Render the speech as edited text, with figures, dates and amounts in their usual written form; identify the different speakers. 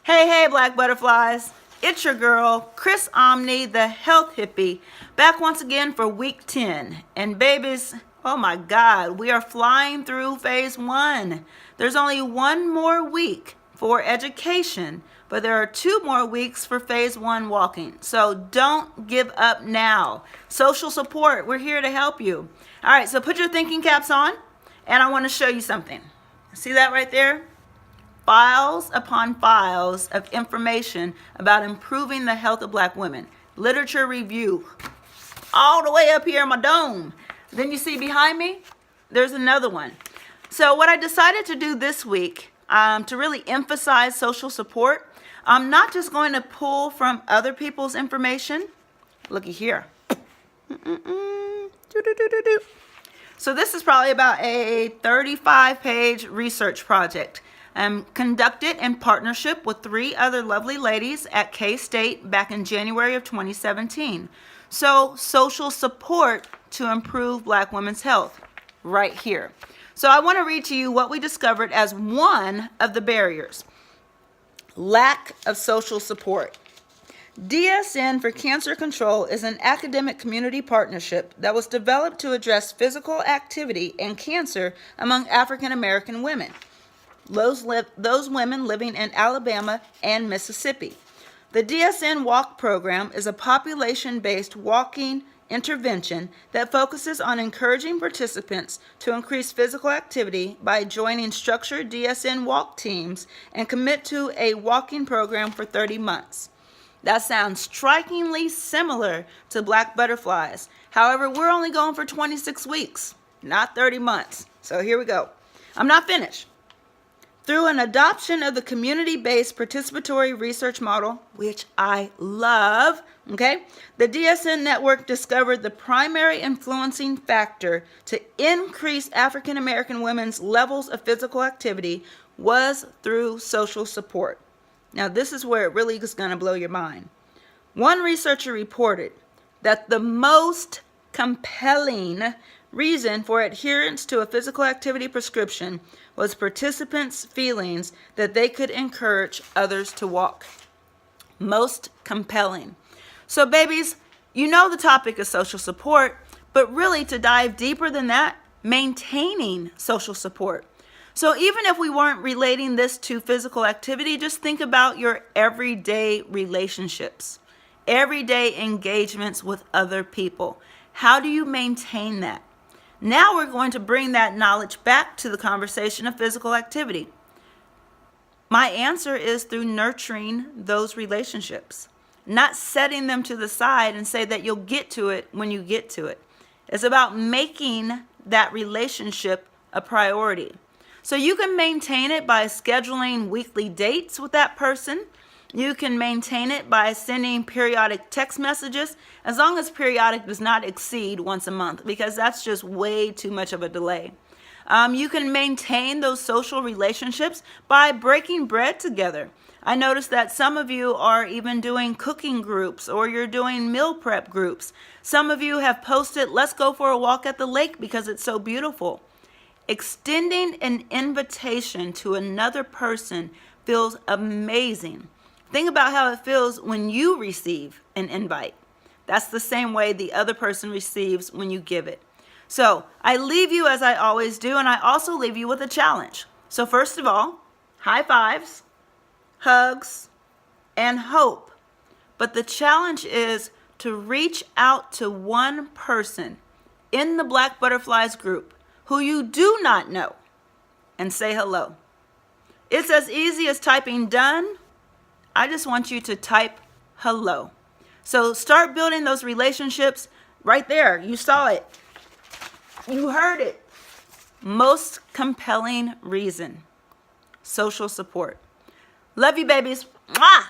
Speaker 1: Hey, hey, black butterflies. It's your girl, Chris Omni, the health hippie, back once again for week 10. And babies, oh my God, we are flying through phase 1. There's only one more week for education, but there are 2 more weeks for phase 1 walking. So don't give up now. Social support, we're here to help you. All right, so put your thinking caps on, and I want to show you something. See that right there? Files upon files of information about improving the health of black women. Literature review. All the way up here in my dome. Then you see behind me, there's another one. So what I decided to do this week, to really emphasize social support, I'm not just going to pull from other people's information. Looky here. So this is probably about a 35-page research project. Conducted in partnership with 3 other lovely ladies at K-State back in January of 2017. So, social support to improve black women's health, right here. So I want to read to you what we discovered as one of the barriers. Lack of social support. DSN for Cancer Control is an academic community partnership that was developed to address physical activity and cancer among African American women. Those women living in Alabama and Mississippi. The DSN Walk program is a population-based walking intervention that focuses on encouraging participants to increase physical activity by joining structured DSN walk teams and commit to a walking program for 30 months. That sounds strikingly similar to black butterflies. However, we're only going for 26 weeks, not 30 months. So here we go. I'm not finished. Through an adoption of the community-based participatory research model, which I love, the DSN network discovered the primary influencing factor to increase African American women's levels of physical activity was through social support. Now, this is where it really is going to blow your mind. One researcher reported that the most compelling reason for adherence to a physical activity prescription was participants' feelings that they could encourage others to walk. Most compelling. So babies, you know the topic is social support, but really to dive deeper than that, maintaining social support. So even if we weren't relating this to physical activity, just think about your everyday relationships, everyday engagements with other people. How do you maintain that? Now we're going to bring that knowledge back to the conversation of physical activity. My answer is through nurturing those relationships, not setting them to the side and say that you'll get to it when you get to it. It's about making that relationship a priority. So you can maintain it by scheduling weekly dates with that person. You can maintain it by sending periodic text messages, as long as periodic does not exceed once a month, because that's just way too much of a delay. You can maintain those social relationships by breaking bread together. I noticed that some of you are even doing cooking groups, or you're doing meal prep groups. Some of you have posted, let's go for a walk at the lake because it's so beautiful. Extending an invitation to another person feels amazing. Think about how it feels when you receive an invite. That's the same way the other person receives when you give it. So I leave you as I always do, and I also leave you with a challenge. So first of all, high fives, hugs, and hope. But the challenge is to reach out to one person in the Black Butterflies group who you do not know and say hello. It's as easy as typing done. I just want you to type hello. So start building those relationships right there. You saw it. You heard it. Most compelling reason. Social support. Love you, babies. Mwah!